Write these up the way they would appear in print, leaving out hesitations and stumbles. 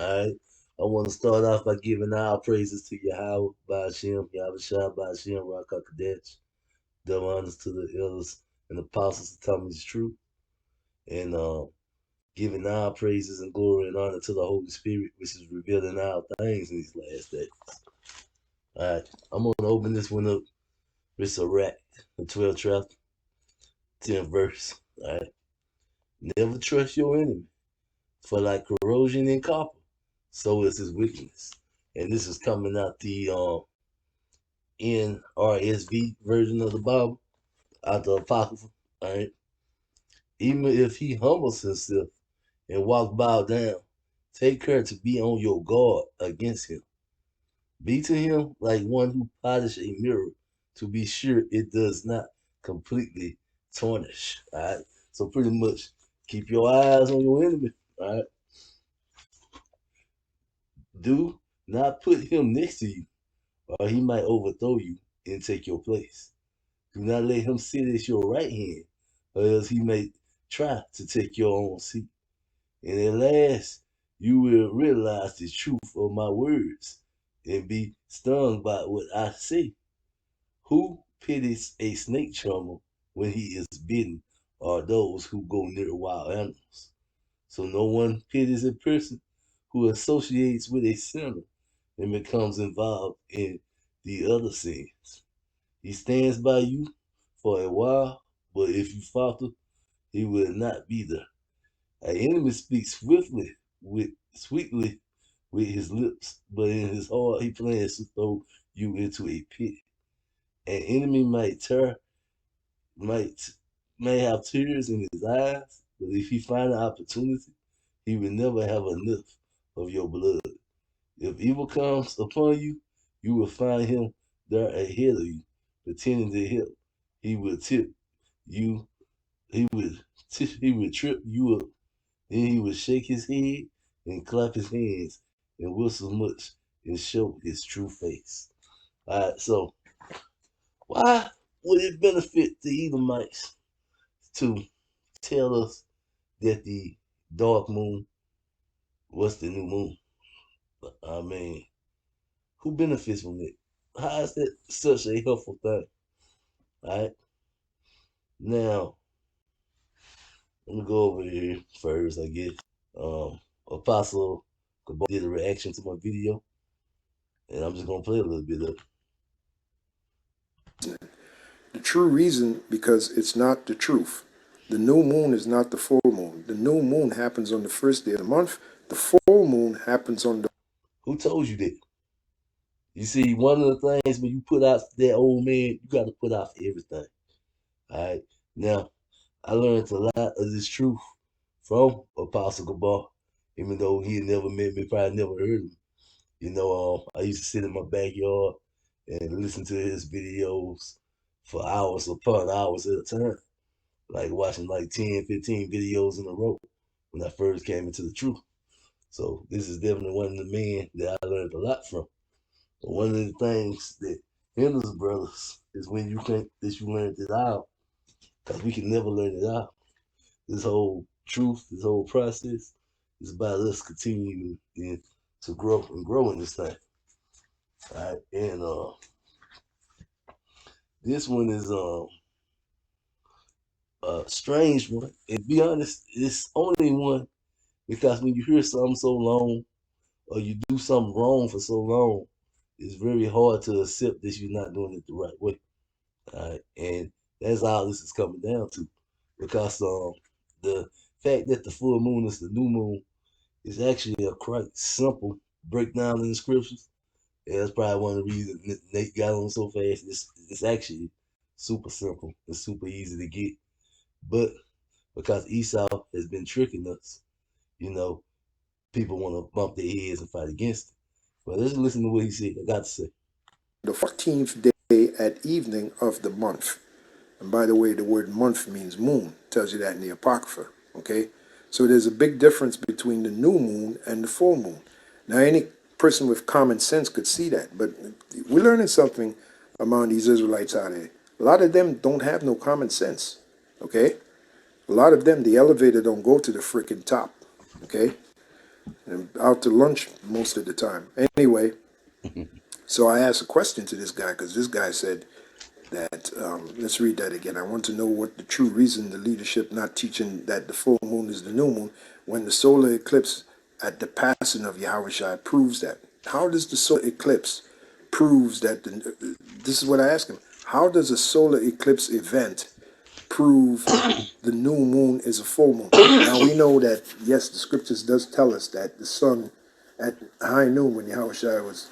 right. I want to start off by giving our praises to Yahweh, Ba'ashem, Yahushua, Ba'ashem, Rakakadesh. Double honors to the elders and apostles of telling me the truth. And giving our praises and glory and honor to the Holy Spirit, which is revealing our things in these last days. All right. I'm going to open this one up. It's a rack, the 12th chapter, 10th verse. All right. Never trust your enemy, for like corrosion in copper, so is his wickedness. And this is coming out the NRSV version of the Bible, out the Apocrypha. All right. Even if he humbles himself and walks bow down, take care to be on your guard against him. Be to him like one who polishes a mirror to be sure it does not completely tarnish. All right. So pretty much keep your eyes on your enemy. All right. Do not put him next to you, or he might overthrow you and take your place. Do not let him sit at your right hand, or else he may try to take your own seat. And at last, you will realize the truth of my words and be stung by what I say. Who pities a snake charmer when he is bitten, or those who go near wild animals? So no one pities a person who associates with a sinner and becomes involved in the other sins. He stands by you for a while, but if you falter, he will not be there. An enemy speaks sweetly with his lips, but in his heart he plans to throw you into a pit. An enemy might may have tears in his eyes, but if he find an opportunity, he will never have enough of your blood. If evil comes upon you, you will find him there ahead of you, pretending to help. He will tip you. He would trip you up. Then he would shake his head and clap his hands and whistle much and show his true face. All right. So why would it benefit the Edomites to tell us that the dark moon was the new moon? I mean, who benefits from it? How is that such a helpful thing? All right. Now, let me go over here first, I guess. Apostle Gabar did a reaction to my video, and I'm just gonna play a little bit of it. The true reason, because it's not the truth. The new moon is not the full moon. The new moon happens on the first day of the month. The full moon happens on the... Who told you that? You see, one of the things when you put out that old man, you got to put out for everything. All right. Now, I learned a lot of this truth from Apostle Gabar, even though he had never met me, probably never heard of me. I used to sit in my backyard and listen to his videos for hours upon hours at a time, like watching like 10, 15 videos in a row when I first came into the truth. So this is definitely one of the men that I learned a lot from. But one of the things that hinders brothers is when you think that you learned it out, because we can never learn it out. This whole truth, this whole process is about us continuing to grow and grow in this thing. All right, and this one is a strange one. And to be honest, it's only one because when you hear something so long or you do something wrong for so long, it's very hard to accept that you're not doing it the right way. All right, and that's all this is coming down to, because the fact that the full moon is the new moon is actually a quite simple breakdown in the scriptures. And that's probably one of the reasons Nate got on so fast. It's actually super simple and super easy to get. But because Esau has been tricking us, you know, people want to bump their heads and fight against it. But let's listen to what he said. I got to say. The 14th day at evening of the month. And by the way, the word month means moon. Tells you that in the Apocrypha. Okay? So there's a big difference between the new moon and the full moon. Now, any person with common sense could see that. But we're learning something among these Israelites out there. A lot of them don't have no common sense. Okay? A lot of them, the elevator don't go to the freaking top. Okay? and out to lunch most of the time. Anyway, so I asked a question to this guy because this guy said that, let's read that again. I want to know what the true reason the leadership not teaching that the full moon is the new moon when the solar eclipse at the passing of Yahushua proves that. How does the solar eclipse proves that this is what I asked him. How does a solar eclipse event prove the new moon is a full moon? Now we know that, yes, the scriptures does tell us that the sun at high noon when Yahushua was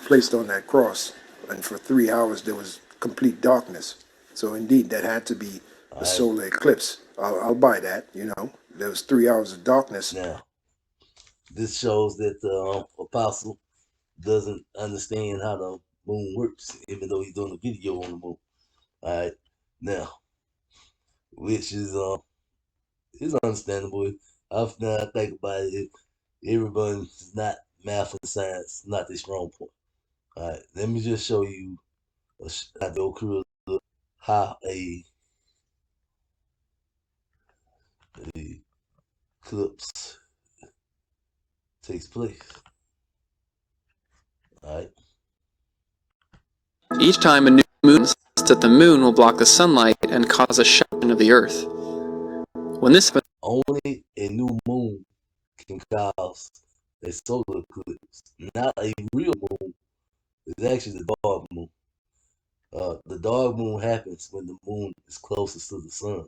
placed on that cross, and for 3 hours there was complete darkness. So indeed, that had to be a All right. solar eclipse. I'll buy that. There was 3 hours of darkness. Now, this shows that the apostle doesn't understand how the moon works, even though he's doing a video on the moon. All right. Now, which is understandable. Often I think about it, everyone's not math and science, not their strong point. All right. Let me just show you how the how a eclipse takes place. All right. Each time a new moon sets, that the moon will block the sunlight and cause a shutting of the earth. When this happens, Only a new moon can cause a solar eclipse, not a real moon. It's actually the dark moon. The dark moon happens when the moon is closest to the sun.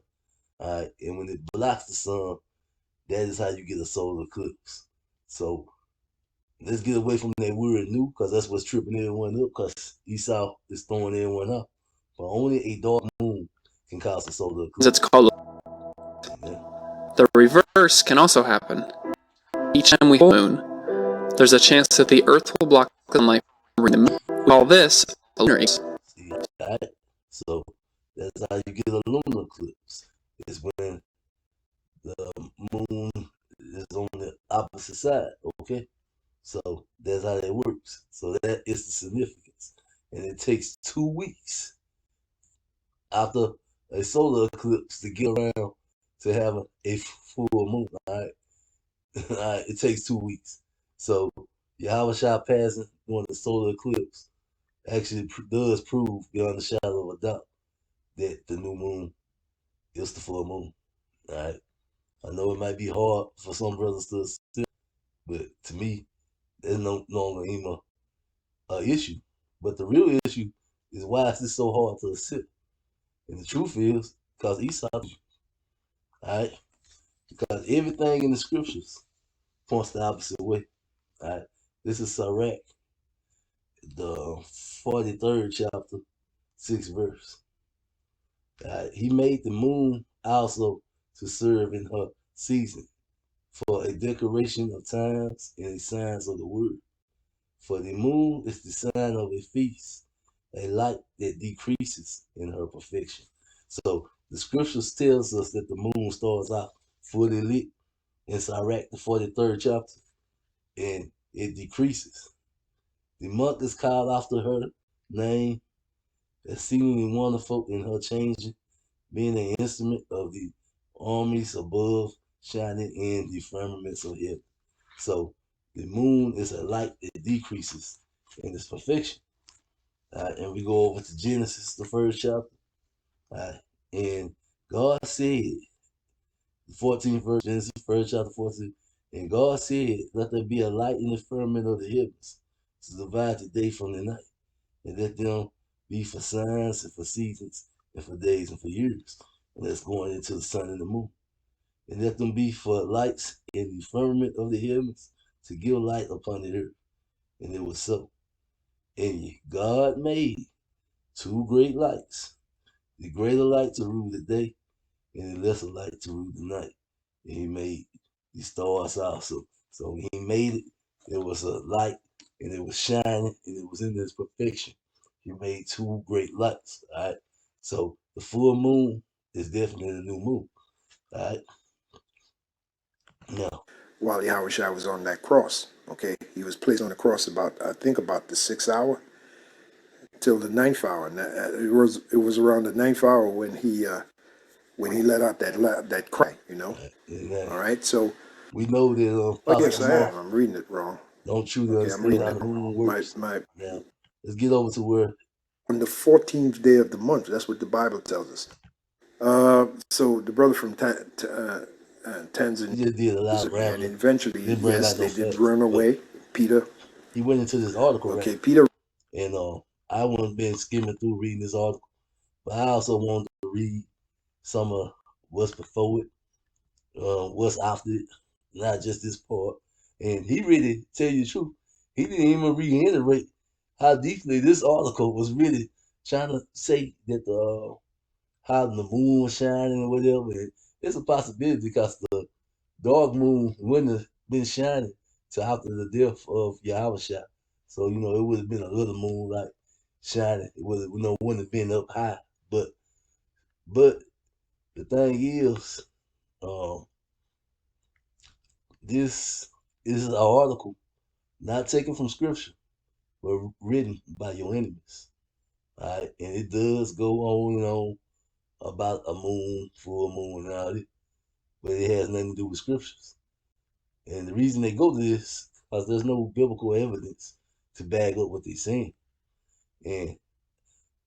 All right, and when it blocks the sun, that is how you get a solar eclipse. So let's get away from that word new, because that's what's tripping everyone up, because Esau is throwing everyone up. But only a dark moon can cause a solar eclipse. it's called. Yeah. The reverse can also happen. Each time we full moon, there's a chance that the earth will block the sunlight from reaching the moon. We call this a lunar eclipse. See, all right? So that's how you get a lunar eclipse. It's when the moon is on the opposite side, okay? So that's how that works. So that is the significance. And it takes 2 weeks after a solar eclipse to get around to have a full moon, all right? All right, it takes 2 weeks. So Yahweh Shah passing during the solar eclipse actually does prove beyond a shadow of a doubt that the new moon is the full moon. All right. I know it might be hard for some brothers to accept, but to me, there's no longer even an issue. But the real issue is why is this so hard to accept? And the truth is because Esau, all right, because everything in the scriptures points the opposite way. All right. This is Sirach, the 43rd chapter, 6th verse. He made the moon also to serve in her season for a decoration of times and a signs of the word. For the moon is the sign of a feast, a light that decreases in her perfection. So the scriptures tells us that the moon starts out fully lit in Sirach, the 43rd chapter, and it decreases. The month is called after her name, exceedingly wonderful in her changing, being an instrument of the armies above, shining in the firmaments of heaven. So the moon is a light that decreases in its perfection. And we go over to Genesis, the first chapter. And God said, the 14th verse, Genesis, first chapter 14. And God said, let there be a light in the firmament of the heavens to divide the day from the night, and let them be for signs and for seasons and for days and for years. And that's going into the sun and the moon. And let them be for lights in the firmament of the heavens to give light upon the earth. And it was so. And God made two great lights, the greater light to rule the day, and the lesser light to rule the night. And he made the stars also. So when he made it, it was a light, and it was shining, and it was in its perfection. He made two great lights. All right. So the full moon is definitely the new moon. All right. Now, While Yahushua was on that cross, okay, he was placed on the cross about, I think, about the 6th hour till the 9th hour. And it was around the 9th hour when he let out that cry. amen. All right, so We know that Oh Apostle yes, I Gabar am. I'm reading it wrong. don't truly Okay, I'm understand reading how it the wrong. moon My works. my Now, let's get over to where on the 14th day of the month. That's what the Bible tells us. So the brother from he Tanzania, just did a lot of and rambling. eventually, Didn't bring yes, out no they did facts. run But away. Peter. he went into this article, right? Okay, Peter. And I wouldn't been skimming through reading this article, but I also wanted to read some of what's before it, what's after it, not just this part. And he really, tell you the truth, he didn't even reiterate how deeply this article was really trying to say that the how the moon was shining or whatever. And it's a possibility because the dark moon wouldn't have been shining till after the death of Yahweh. So, it would have been a little moonlight shining. It would have, wouldn't have been up high. But but the thing is, um, this is an article not taken from scripture, but written by your enemies. All right, and it does go on and on about a moon, full moon, and all that, but it has nothing to do with scriptures. And the reason they go to this because there's no biblical evidence to back up what they're saying. And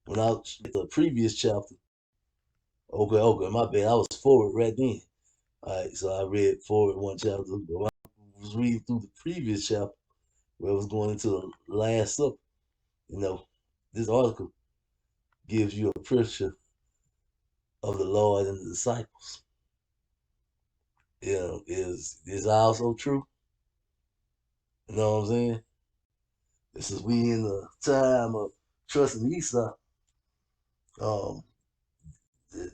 when I was at the previous chapter, okay, my bad, I was forward right then. All right, so I read forward one chapter, but when I was reading through the previous chapter where it was going into the Last Supper, this article gives you a picture of the Lord and the disciples. Is also true. You know what I'm saying? This is we in the time of trusting Esau. Um,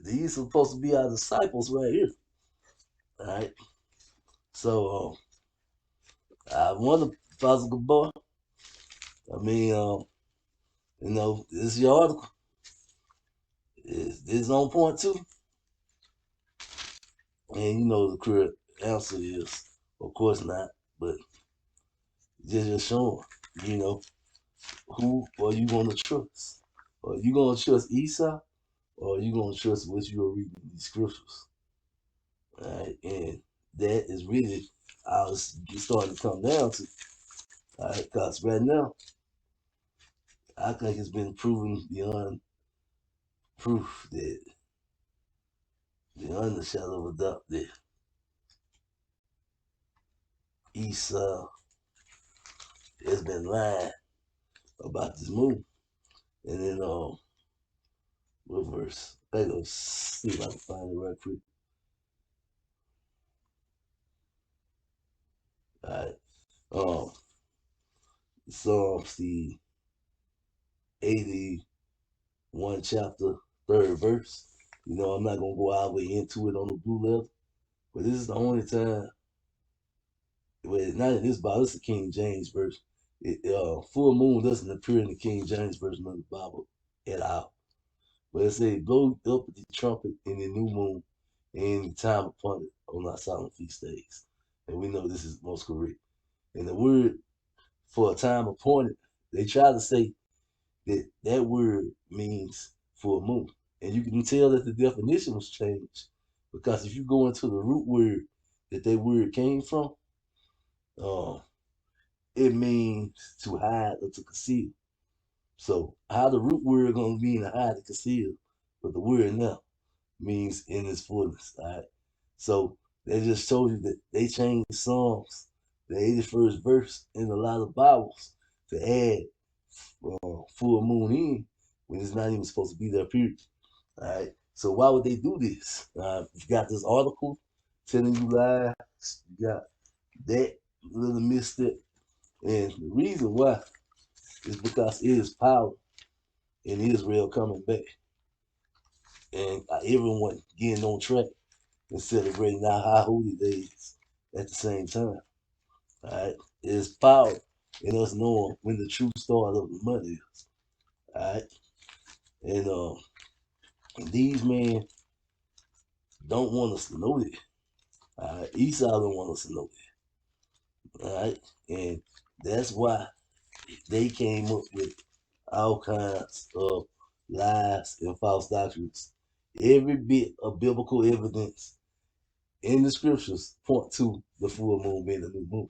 these are supposed to be our disciples right here. All right. So I wonder, Possible Boy. I mean, this is your article. Is this on point too? And the correct answer is, of course not. But just showing, you know, who are you going to trust? Are you going to trust Esau, or are you going to trust what you are reading in these scriptures? All right, and that is really how it's starting to come down to. All right, because right now, I think it's been proven beyond proof that beyond the shadow of a doubt that Esau has been lying about this move. And then what verse? Let's see if I can find it right quick. All right. Psalms the 81 chapter, third verse. I'm not gonna go all the way into it on the blue level, but this is the only time. Well, not in this Bible. It's the King James version. Full moon doesn't appear in the King James version of the Bible at all. But it says, blow up the trumpet in the new moon and the time appointed on our solemn feast days. And we know this is most correct. And the word for a time appointed, they try to say that word means full moon. And you can tell that the definition was changed because if you go into the root word that word came from, uh, it means to hide or to conceal. So how the root word gonna mean to hide and conceal, but the word now means in its fullness. All right. So they just told you that they changed Psalms, the 81st verse in a lot of Bibles to add full moon in when it's not even supposed to be there, period. All right. So why would they do this? You got this article telling you lies. You got that little misstep. And the reason why is because it is power in Israel coming back. And everyone getting on track and celebrating our high holy days at the same time. All right. There's power in us knowing when the true start of the month is. All right. And these men don't want us to know that. All right. Esau don't want us to know that. All right. And that's why they came up with all kinds of lies and false doctrines. Every bit of biblical evidence in the scriptures point to the full moon being the new moon.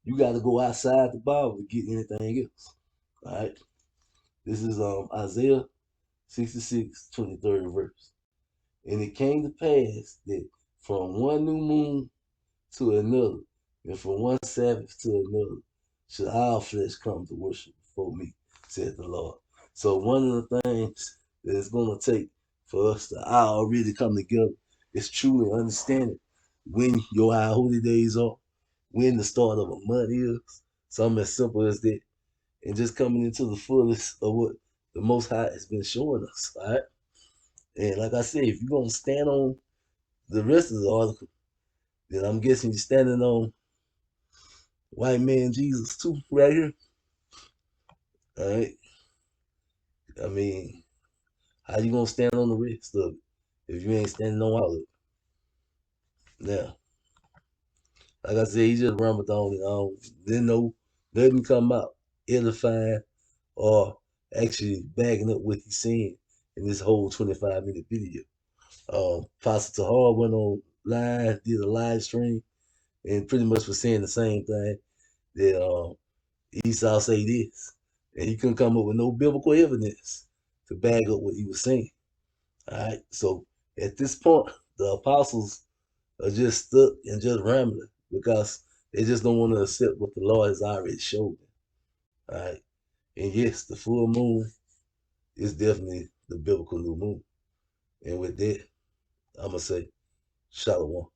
You got to go outside the Bible to get anything else. All right. This is Isaiah 66, 23rd verse. And it came to pass that from one new moon to another, and from one Sabbath to another, should all flesh come to worship before me, said the Lord. So one of the things that it's going to take for us to all really come together is truly understanding when your high holy days are, when the start of a month is, something as simple as that, and just coming into the fullest of what the Most High has been showing us. All right. And like I said, if you're gonna stand on the rest of the article, then I'm guessing you're standing on white man Jesus too, right here. All right. I mean, how you gonna stand on the rest of it if you ain't standing on all of it? Now, like I said, he just rumbled on it. Didn't know nothing come out edifying or actually backing up what he's saying in this whole 25-minute video. Pastor Tahar went on live, did a live stream, and pretty much was saying the same thing that Esau say this, and he couldn't come up with no biblical evidence to back up what he was saying. All right, so at this point, the apostles are just stuck and just rambling because they just don't want to accept what the Lord has already showed them. All right, and yes, the full moon is definitely the biblical new moon. And with that, I'm gonna say, Shalom.